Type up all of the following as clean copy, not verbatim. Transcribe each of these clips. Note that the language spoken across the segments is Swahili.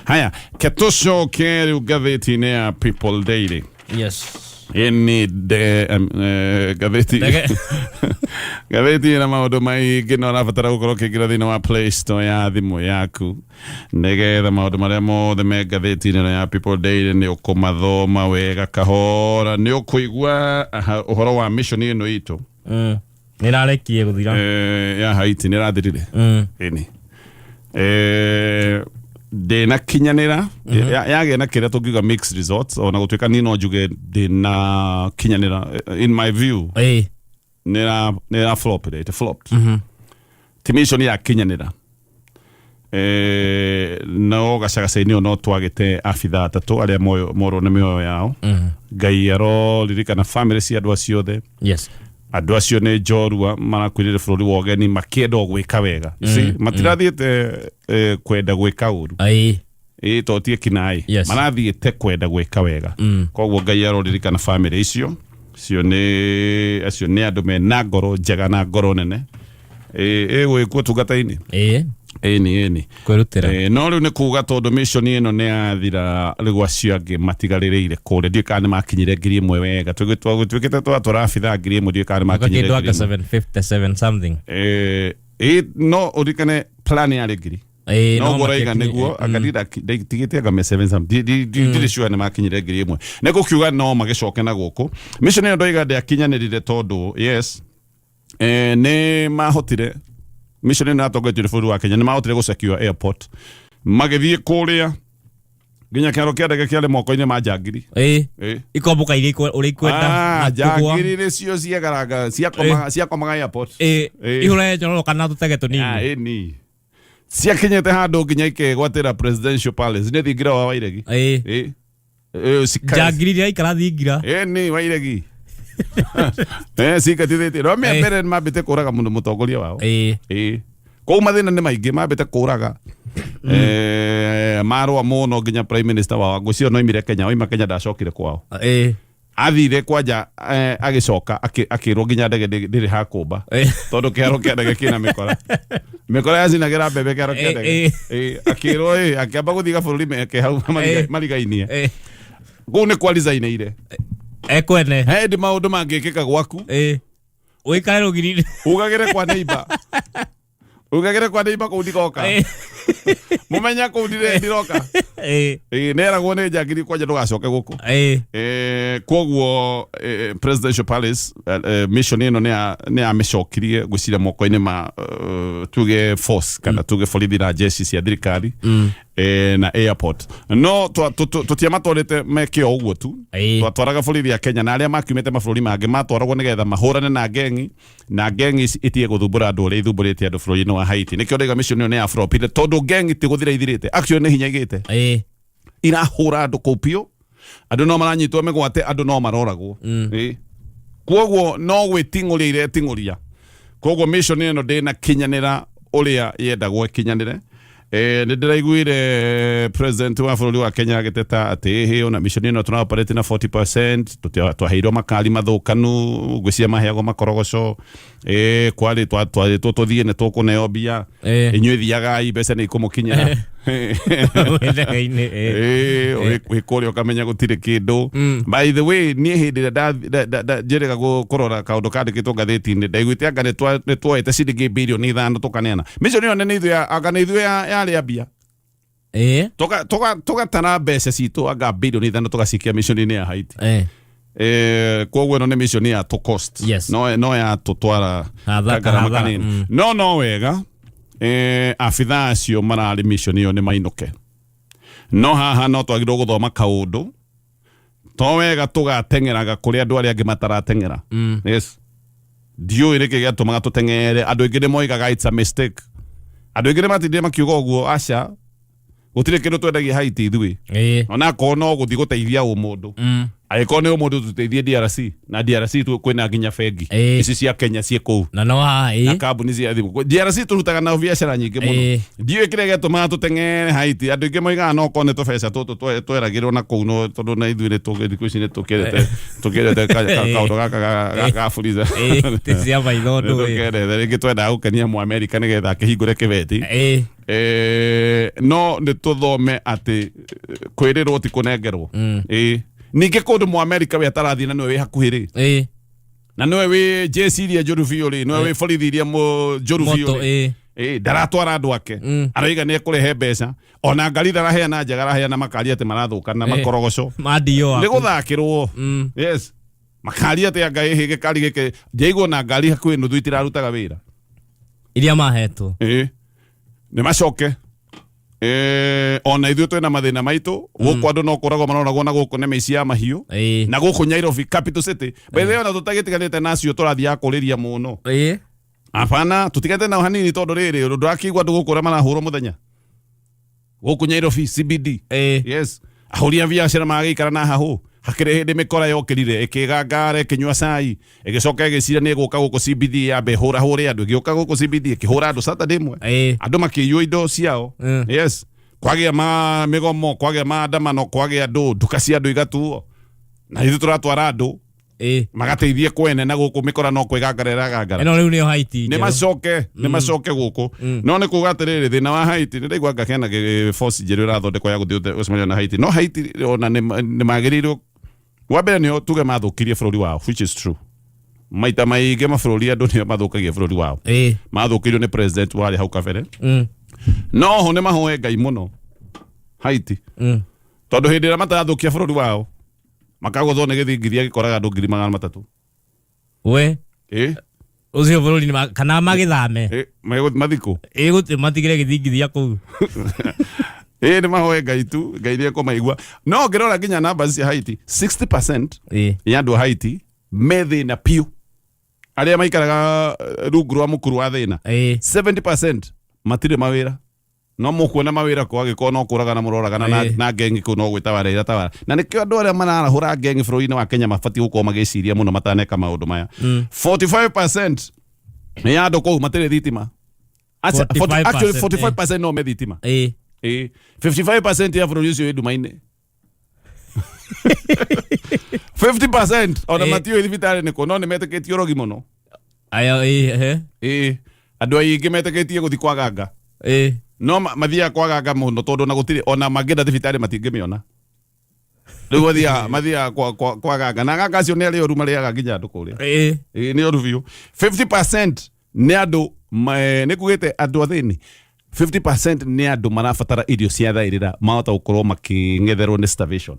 Haya, ketosho keri gatheti ya People Daily. Yes. Ini gatheti gatheti na maundu maingĩ no rabatara gukorwo kĩingĩra thĩinĩ wa Play Store ya thimũ yaku nĩgetha maũndũ marĩa mothe me gatheti-inĩ ya People Daily nĩ ũkũmathoma wega kahora, nĩ ũkũigua ũhoro wa mission ĩno itũ nĩrarekie gũthira ya Haiti nĩrathirire ĩni ndĩna kinyanĩra yagĩa na kĩrĩa tũngiuga mixed results ona gũtuĩka niĩ no njuge ndĩna kinyanĩra in my view nĩra flop it flopped ti mission ya kinyanĩra no gacagaca-inĩ no twagĩte abitha atatũ arĩa morwo nĩ mĩoyo yao Ngai aroririkana family cia andũ acio othe andũ acio nĩ njorua marakuĩrĩre bũrũri wa ũgeni makĩenda gwĩka wega matirathiĩte kwenda gwĩka ũru to tie kinai marathiĩte kwenda gwĩka wega koguo Ngai aroririkana family icio nĩ andũ mena ngoro njega na ngoro nene gwĩkwo tungata-inĩ ĩni kwĩrutĩra no rĩu nĩ kuga tondũ mission ĩno nĩ yathira rĩu acio angĩ matigarĩrĩire kũrĩa ndiũĩ kana nĩ makinyire 1,000 wega tũgĩtuĩkĩte twatwara abitha 1,000 ndiũĩ kana nĩ makinyire 757 something no ũrikane plan yarĩ 1,000 no gũraiga nĩguo akadida tigĩte anga 7 something ndirĩ sure nĩ makinyire 1,000 nĩ gũkiuga no magĩcoke na gũkũ mission ĩno ndoiga ndĩakinyanĩrire tondũ nĩ mahotire mission ĩno atongoretio nĩ bũrũri wa Kenya nĩ mahotire gũcekio airport magĩthiĩ kũrĩa nginya kĩharo kĩa ndege kĩarĩ moko-inĩ ma njangiri ikomboka iria ũrĩa ikwenda njangiri nĩcio ciagaranga ciakomaga airport ihũra nyororo kana tũtege tũnini ĩni ciakinyĩte handũ nginya ikegwatĩra presidential palace nĩ thingira wa Wairegi njangiri iria ikara thingira ĩni Wairegi sikatithĩtie no mbere mambĩte kũraga mũno mũtongoria wao kũu mathĩna nĩ maingĩ mambĩte kũraga marũa mũno nginya prime minister wao ngũcio no imire Kenya oima Kenya ndacokire kwao athire kwanja agĩcoka akĩrwo nginya ndege ndĩrĩ hakũmba tondũ kĩharo kĩa ndege kĩna mĩkora yacinagĩra mbembe kĩharo kĩa ndege akĩrwo akĩamba gũthiĩ gabũrũri meke hau marigainie kũu nĩ kwa resign-ire ekwene hendi maundu mangĩkĩka gwaku ũikare rũgiri ugagĩre kwa neiba kũu ndikoka mũmenya kũu ndiroka neragwo nĩ njangiri kwanja ndũgacoke gũkũ koguo presidential palace mission ĩno nĩ yamĩcokirie gwĩciria moko-inĩ ma tuge force kana tuge borithi na jeshi cia thirikari na airport no tũtiamatwarĩte meke o ũguo tu twatwaraga bũrũri ya Kenya na arĩa makiumĩte mabũrũri mangĩ matwaragwo nĩgetha mahũrane na ngengi itige gũthumbũra andũ ũrĩa ithumbũrĩte andũ bũrũri-inĩ wa Haiti nĩkĩo ndaiga mission ĩyo nĩ ya flopire tondũ ngengi ti gũthira ithirĩte actually nĩ hinya igĩte irahũra andũ kũu biũ andũ no maranyitwo mĩgwate andũ no maroragwo koguo no gwĩting'ũria ireting'ũria koguo mission ĩno ndĩna kinyanĩra ũrĩa yendagwo ĩkinyanĩre nĩ ndĩraiguire president wa bũrũri wa Kenya agĩteta atĩ ona mission ĩno tũna operate na 40% twaheirwo makari mathũkanu ngwĩciria maheagwo makorogoco kwarĩ twarĩtwo tũthiĩ nĩ tũkũneo mbia inyuĩ thiagai mbeca nĩ ikũmũkinyĩra wĩkũrĩa ũkamenya gũtirĩ kĩndũ by the way niĩ hĩndĩ ĩrĩa njĩrĩga kũrora kaũndũ kandĩkĩtwo ngathĩti-inĩ ndaiguĩte anga nĩ tuoete ciringi 5 billion tũkaneana mission ĩyo nĩ ithuĩ yarĩa mbia tũgatara mbeca citũ anga 5 billion tũgacikia mission-inĩ ya Haiti koguo ĩno nĩ mission ya to cost no ya tũtwara garama kanini no wega abitha acio mararĩ mission ĩyo nĩ mainũke no haha no twagĩrĩirwo gũthoma kaũndũ to wega tũgateng'eraga kũrĩ andũ arĩa angĩ matarateng'era ndiũĩ nĩkĩ gĩatũmaga tũteng'ere andũ aingĩ nĩ moigaga it's a mistake andũ aingĩ nĩ matindire makiuga ũguo aca gũtirĩ kĩndũ twendagia Haiti ithuĩ onakorwo no gũthiĩ gũteithia mũndũ Aikone o modo tuteithie DRC na DRC tu kwina nginya bengi ici cia Kenya cie kou na no na kambuni cia thimu DRC turutaga na biacara nyingi muno ndiwe kire getuma tuteng'ere Haiti andu ingi moigaga no kone tubeca tutu tweragirwo na kou no tondu na ithuĩ nĩ tukirete kaundu gaka ga Fuliza cia maithondo tukirete rĩngĩ twendaga gũkenia Mũamerika nĩgetha akĩhingũre kĩbeti no nĩ tũthome atĩ kwĩrĩrwo ti kũnengerwo ningĩ kũndũ Mũamerika we atarathiĩ na nĩwe wĩ hakuhĩ rĩ na nĩwe wĩ jeshi iria njũru biũ rĩ nĩwe wĩ borithi iria njũru biũ rĩ ndaratwara andũ ake arauga nĩ ekũrehe mbeca ona ngari ndaraheana njega araheana makari atĩ marathũka na makorogoco nĩ gũthakĩrwo yes makari atĩ anga gĩkari gĩkĩ njaigwo na ngari hakuhĩ nuthu itirarutaga wĩra iria mahetwo nĩ macoke ona ithuĩ twĩna mathĩna maitũ gũkũ andũ no kũragwo maroragwo na gũkũ nĩ mĩici ya mahiũ na gũkũ Nairobi capital city bethe ona tũtagĩtiganĩte nacio tũrathiaga kũrĩria mũno apana tũtiganĩte nao hanini tondũ rĩrĩ ndũrakĩigua andũ gũkũ ũrĩa marahũrwo mũthenya gũkũ Nairobi CBD yes ahũri a biacara magĩikara na hahũ hakĩrĩ hĩndĩ mĩkora yokĩrire ĩkĩgangara ĩkĩnyua cai ĩgĩcoka ĩgĩcira nĩ gũka gũkũ CBD yambe hũre andũ ĩgĩũka gũkũ CBD ĩkĩhũra andũ Saturday mwe andũ makĩiywo indo ciao yes kwagĩa mĩgomo kwagĩa maandamano kwagĩa andũ nduka cia andũ igatuo na ithuĩ tũratwara andũ magateithie kwene na gũkũ mĩkora no kwĩgangara ĩno rĩu nĩyo Haiti nĩ macoke gũkũ no nĩ kuga atĩrĩrĩ thĩna wa Haiti nĩ ndaigua anga kena force njerũ ĩrathondekwo ya gũthiĩ gũcemania na Haiti no Haiti ona nĩ magĩrĩirwo wa mbere nĩo tuge mathũkirie bũrũri wao which is true maita maingĩ mabũrũri andũ nĩo mathũkagia bũrũri wao mathũkirio nĩ president warĩ hau kabere no ho nĩ mahoe Ngai mũno Haiti tondũ hĩndĩ ĩrĩa matarathũkia bũrũri wao makagũthwo nĩ gĩthingithia gĩkoraga andũ 300,000 we ucio bũrũri kana magĩthame mathikũ gũtirĩ matigire gĩthingithia kũu nĩ mahoe Ngai tu Ngai nĩ ekũmaigua no ngĩrora nginya namba cia Haiti 60% ya andũ a Haiti me thĩna piũ arĩa maikaraga rungu rwa mũkuru wa thĩna 70% matirĩ mawĩra no mũkuona mawĩra kwa gĩkorwo no kũraga na mũroragana na gengi kũu no gwĩtawara ĩratawara na nĩkĩo andũ arĩa marahũra gengi bũrũri-inĩ wa Kenya mabatiĩ gũkorwo magĩciria mũno mataneka maũndũ maya 45% nĩ andũ kũu matirĩ thitima actually 45% no me thitima 55% ya bũrũri ũcio wĩ nduma-inĩ 50% ona matiũĩ thibitarĩ nĩkũ no nĩ metĩkĩtie ũrogi mũno andũ aingĩ metĩkĩtie gũthiĩ kwaganga no mathiaga kwaganga mũno tondũ na gũtirĩ ona mangĩenda thibitarĩ matingĩmĩona rĩu mathiaga kwaganga na ganga acio nĩ arĩ oru marĩaga nginya andũ kũrĩa nĩ oru biũ 50% nĩ andũ nĩ kugĩte andũ athĩni 50% nĩ andũ marabatara irio cia thaĩrĩra mahota gũkorwo makĩng'etherwo nĩ starvation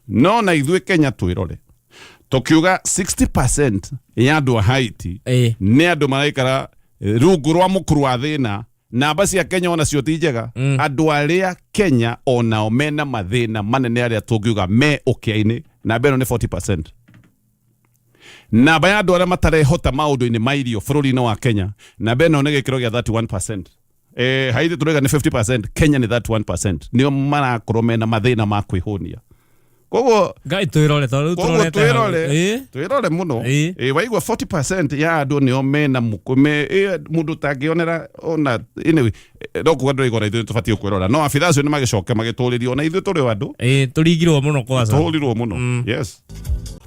no na ithuĩ Kenya twĩrore tũkiuga 60% ya andũ a Haiti nĩ andũ maraikara rungu rwa mũkuru wa thĩna namba cia Kenya ona cio ti njega andũ arĩa Kenya onao mena mathĩna manene arĩa tũngiuga me ũkĩa-inĩ namba ĩno nĩ 40% namba ya andũ arĩa matarehota maũndũ-inĩ ma irio bũrũri-inĩ wa Kenya namba ĩno nĩ gĩkĩro gĩa 31% Haiti tũrauga nĩ 50% Kenya nĩ 31% nĩo marakorwo mena mathĩna ma kwĩhũnia koguo Ngai twĩrore mũno waigua 40% ya andũ nĩo mena mũndũ tangĩonera ona no kuga ndũrĩgora ithuĩ tũbatiĩ kwĩrora no abithaa acio nĩ magĩcoke magĩtũrĩrio ona ithuĩ tũrĩ andũ tũringirwo mũno kwaca tũhũrirwo mũno yes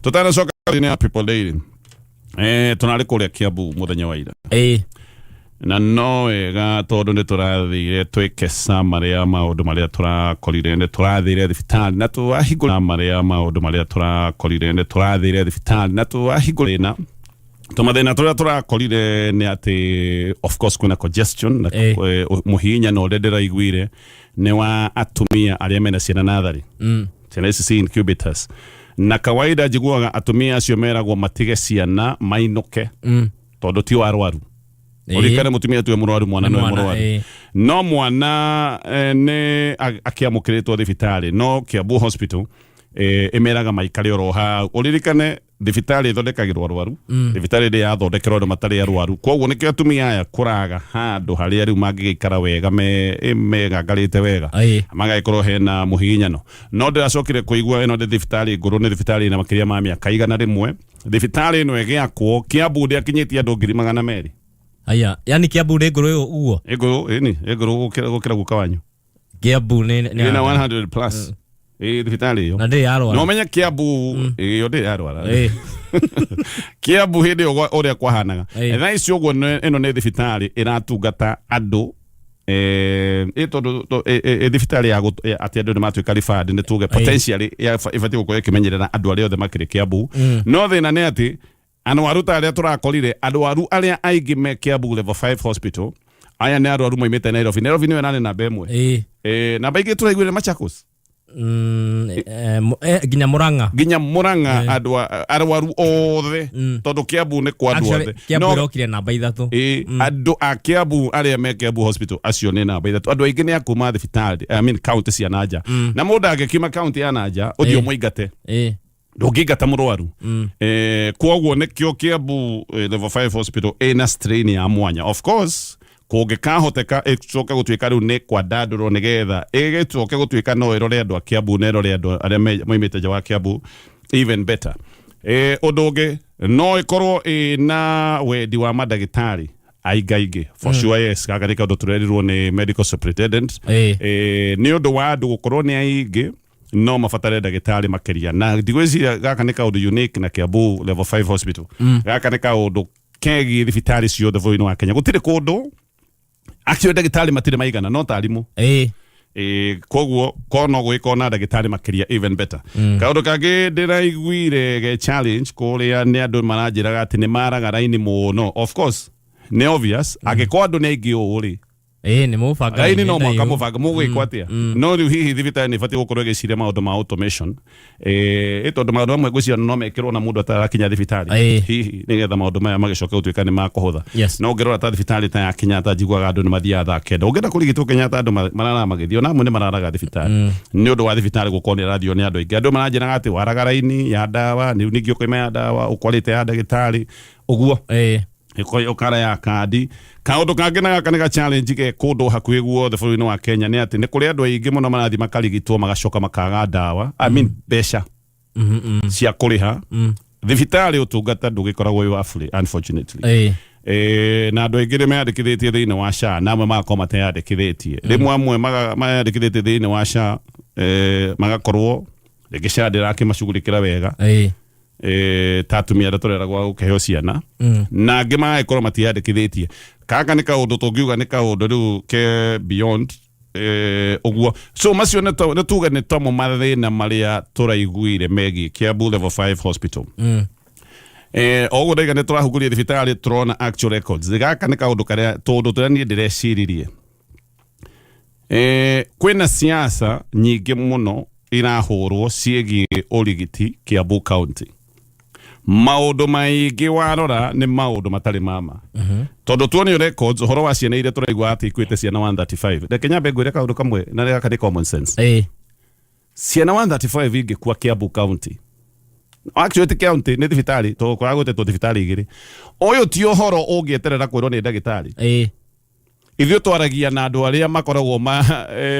tũtanacoka ya people lady tũnarĩ kũrĩa Kiambu mũthenya wa ira na no wega tondũ nĩ tũrathire twĩke marĩa maũndũ marĩa tũrakorire nĩ tũrathire thibitarĩ na twahingũra marĩa maũndũ marĩa tũrakorire nĩ tũrathire thibitarĩ na twahingũra tũmathĩna tũrĩa tũrakorire nĩ atĩ of course kwĩna congestion na mũhihinya na ũrĩa ndĩraiguire nĩ wa atumia arĩa mena ciana natharĩ ciana ici ci incubators na kawaida njiguaga atumia acio meragwo matige ciana mainũke tondũ ti arwaru Urikane mutumia tu mũrwaru mwana no mũrwaru no mwana nĩ akĩamũkĩrĩtwo thibitarĩ no Kiambu hospital emeraga maikare oro ha uririkane thibitari thondekagirwo arwaru thibitari ri yathondekerwo andu matari arwaru koguo nikio atumia aya kuraga handu haria riu mangigikara wega megangarite wega magaikorwo hena muhinyano no ndiracokire kuigua ino thibitari nguru ni thibitari na makiria ma miaka igana rimwe thibitari ino egiakwo Kiambu ndi akinyitie andu 200,000 aya yani Kiambu ndi nguru uguo nguru gukira guka wanyu Kiambu ni na 100 plus thibitari yo na ndi yarwara no menya Kiambu yo ndi yarwara Kiambu hindi uria kwahanaga tha icio guo ino ni thibitari iratungata andu thibitari ya ati andu nimatuika rifad ni tuge potentially ifati gukorwo ikimenyerera andu aria othe makiri Kiambu no thina ni ati anwaru ta aria turakorire anwaru aria aingi me Kiambu level 5 hospital aya ni anwaru moimite Nairobi niwe nani namba imwe namba ingi turaiguire Machakos ginya Muranga andu arwaru othe tondu Kiambu ni kwa andu othe Kiambu rokire namba 3 andu a Kiambu aria me Kiambu hospital acio ni namba 3 andu aingi ni akuma thibitari county cia nanja na mundu agikima county ya nanja uthio muingate ndungingata murwaru koguo nikio Kiambu level 5 hospital ina strain ya mwanya of course kungikahoteka icoke gutuika riu ni kwa ndanduro nigetha igicoke gutuika no irore andu a Kiambu na irore andu aria moimite nja wa Kiambu even better undu ungi no ikorwo na wendi wa madagitari aigaige for sure yes gaka undu turerirwo ni medical superintendent ni undu wa andu gukorwo ni aingi no mafatare ndagitari makiria na ndigwiciria gaka ni kaundu unique na Kiambu level 5 hospital gaka ni kaundu kegi thibitari ciothe bũrũri-inĩ wa Kenya gutire kundu actually ndagitari matire maigana no tarimu koguo kono gwikona ndagitari makiria even better kaundu kangi ndiraiguire ge challenge kuria ni andu maranjiraga ati ni maraga raini muno of course ni obvious agikwa andu ni aingi uri ni mubanga aini no mwaka mubanga mugwikwa atia no riu hihi thibitari ni bati gukorwo giciria maundu ma automation tondu maundu amwe gwiciria no mekirwo na mundu atarakinya thibitari hihi nigetha maundu maya magicoka gutuika ni makuhutha no ngirora ta thibitari ta ya Kenya ta njiguaga andu ni mathia thaa kenda ungenda kurigitwo Kenya ta andu marara magithio na amwe ni mararaga thibitari ni undu wa thibitari gukorwo ni radio ni andu aingi andu maranjiraga ati waraga raini ya dawa ni ningio kwima ya dawa ukwalite ya ndagitari uguo iko kara ya kandi kaundu kangi na gaka ni ga challenge ke kundu hakuhi guothe bũrũri-inĩ wa Kenya ni ati ni kuri andu aingi muno marathi makarigitwo magacoka makaga dawa besha cia kuriha thibitari utungata ndugikoragwo wi free unfortunately na andu aingi ni meyandikithitie thiini wa SHA na amwe magakorwo mateyandikithitie rimwe amwe mayandikithitie thiini wa SHA magakorwo ringi SHA ndirakimacugulikira wega tatumia aria tureragwo gukeheo ciana na angi magaikorwo matiyandikithitie kaka ni kaundu tungiuga ni kaundu riu ke beyond uguo so macio ni tuge ni tomo mathina maria turaiguire megi Kiambu level 5 hospital oguo ndaiga ni turahuguria thibitari turona actual records gaka ni kaundu karia tundu turia ni ndireciриrie kwina siasa nyingi muno irahurwo ciegi urigiti Kiambu county maundu maingi warora ni maundu matari mama tondu tuonio records horo wa ciana iria turaigua ati ikuite ciana 135 de Kenya ngwire kaundu kamwe na reka ni common sense ciana 135 ingi kwa Kiambu county actually the county ni thibitari to kwagute to thibitari igiri uyu ti uhoro ungieterera kwirwo ni ndagitari ithio twaragia na andu aria makoragwo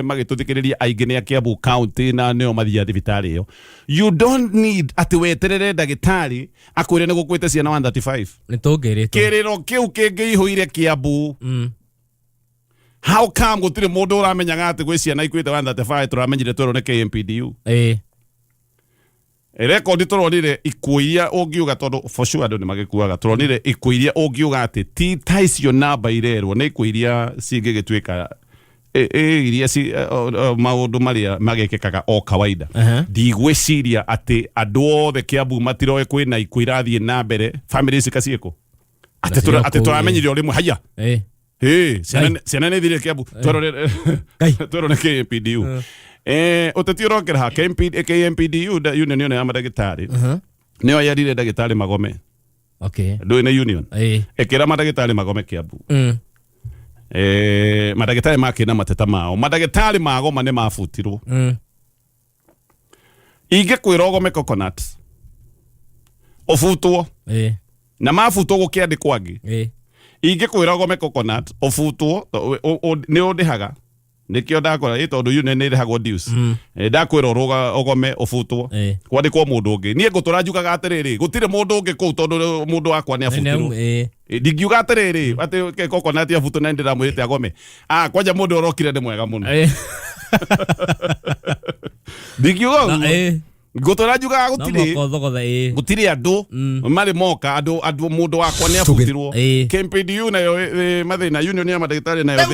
magituthikiriria aingi ni a Kiambu county na nio mathia thibitari iyo you don't need ati weterere ndagitari akwire ni gukwite ciana 135 ni tungirito kiriro kiu kingiihuire Kiambu how come gutire mundu uramenyaga ati gwi ciana ikwite 135 turamenyire twero ni KMPDU record turonire ikuiria ungiuga tondu for sure andu ni magikuaga turonire ikuiria ungiuga ati ti taicio namba irerwo ni ikuiria cingigituika iria maundu maria magekekaga o kawaida ndigwiciria ati andu othe Kiambu matiroe kwina ikuirathie na mbere families kacieko ati turamenyire o rimwe haya ciana ni thire Kiambu twerone KMPDU uteti urokera ha KMPDU union ya madagitari nio yarire ndagitari Magome ndu ni union ekira madagitari Magome Kiambu madagitari makina mateta mao madagitari Magoma ni mafutirwo inge kwira Ogome coconut ofutwo na mafutwo gukiandikwo angi ingikwira Ugome Coconut ofutwo ni undihaga nikio ndakora itondu union ni rihagwo dues ndakwira Ugome ofutwo kwandikwo mundu ungi nie ngutura njugaga atiriri gutire mundu ungi ku tondu mundu wakwa ni afutirwo ndingiuga atiriri ati Coconut afutwo na ndiramwirite Ugome kwanja mundu urokire ni mwega muno ndingiuga ngutura njugaga gutire andu mari moka andu mundu wakwa ni afutirwo KMPDU nayo mathina union ya madagitari nayo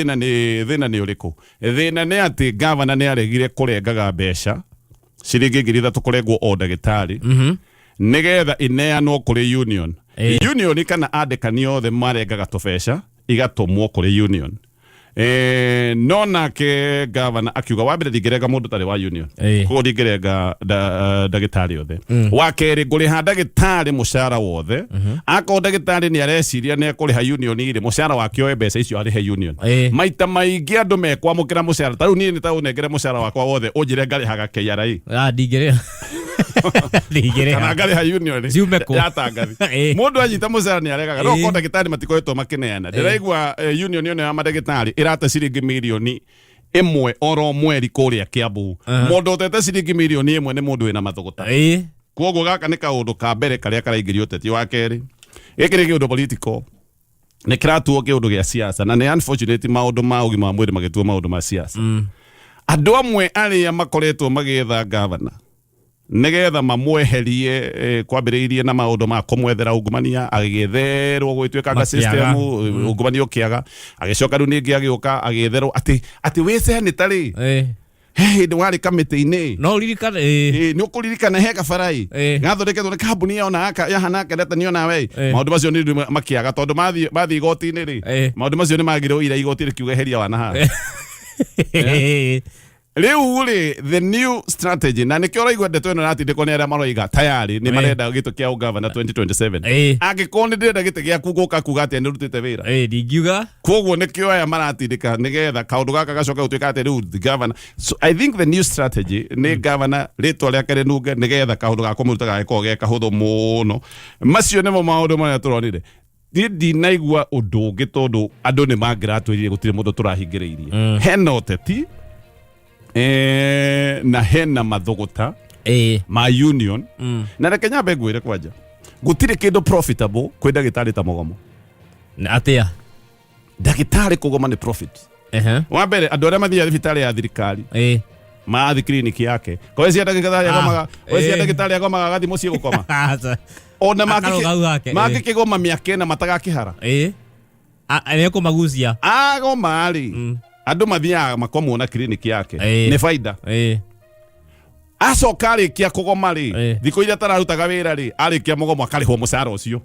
thina ni uriku thina ni ati governor ni aregire kurengaga mbeca ciringi 3,000 kurengwo o ndagitari nigetha ineanwo kuri union kana andikani othe marengaga tubeca igatumwo kuri union nona ke governor akiuga wambere ndingirenga mundu tari wa union ko ndingirenga ndagitari othe wa keri nguriha ndagitari mushara wothe ako ndagitari ni areciria ni kuriha union ire mushara wake oe mbeca icio arihe union maita maingi andu mekwamukira mushara taru ni ta unengere mushara wakwa wothe unjire ngarihaga KRA ndingirenga kana ngariha union yatangathi mundu anyita mushara ni aregaga no ko ndagitari matikoetwo makineana ndiraigua union ya madagitari irate ciringi milioni imwe oro mweri kuria Kiambu mundu utete ciringi milioni imwe ni mundu wina mathuguta kwoguo gaka ni kaundu ka mbere karia karaingirio uteti wa keri giki ni kiundu political ni kiratuo kiundu gia siasa na ni unfortunate maundu ma ugima wa mwiri magituo maundu ma siasa andu amwe aria makoretwo magitha governor nigetha mamweherie kwambiriirie na maundu ma kumwethera ungumania agitherwo gwituikaga system ungumania ukiaga agicoka riu ningi agiuka agitherwo ati wiceni tari ndi wari kamiti-ini no uririkane ni ukuririkana he kabarai gathondeketwo ni kambuni yahana kendete ni ona we maundu macio ni makiaga tondu mathi igoti-ini ri maundu macio ni magirwo ira igoti rikiuga heria wana riu ri the new strategy na nikio raigwa ndeto ino natindikwo ni aria maroiga tayari ni marenda gito kia governor 2027 angikoni ndirenda gite gia kuguka kuga ati ni rutite wira ndingiuga kwoguo nikio aya maratindika nigetha kaundu gaka gacoka gutuika ati riu governor so I think the new strategy ni governor ritwa riake rinunge nigetha kaundu gako murutaga geko ge kahuthu muno macio nimo maundu maria turonire ndinaigua undu ungi tondu andu ni mangiratuirie gutire mundu turahingiriirie hena uteti na hena mathuguta ma union na reke nyambe ngwire kwanja gutire kindu profitable kwi ndagitari ta Mugomo atia ndagitari Kugoma ni profit wa mbere andu aria mathia thibitari ya thirikari maathi clinic yake kwa cia ndagitari agomaga ndagitari agomaga gathi mucie gukoma ona makikigoma miaka ina matagakihara aneko magucia agoma ri andu mathiaga makomwona clinic yake ni faida acoka arikia kugoma ri thiko iria tararutaga wira ri arikia Mugomo akarihwo mucara ucio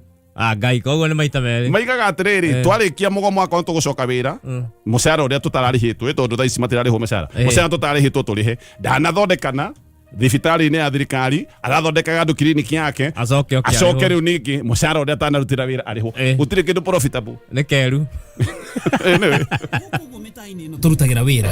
ngai koguo ni maita meri maigaga atiriri twarikia Mugomo akorwo tugucoka wira mucara uria tutararihitwo tondu thaa ici matirarihwo mucara mucara tutararihitwo turihe ndanathondekana thibitari-ini ya thirikari arathondekaga andu clinic yake acoke riu ningi mucara uria atanarutira wira arihwo gutire kindu profitable ni keru turutagira wira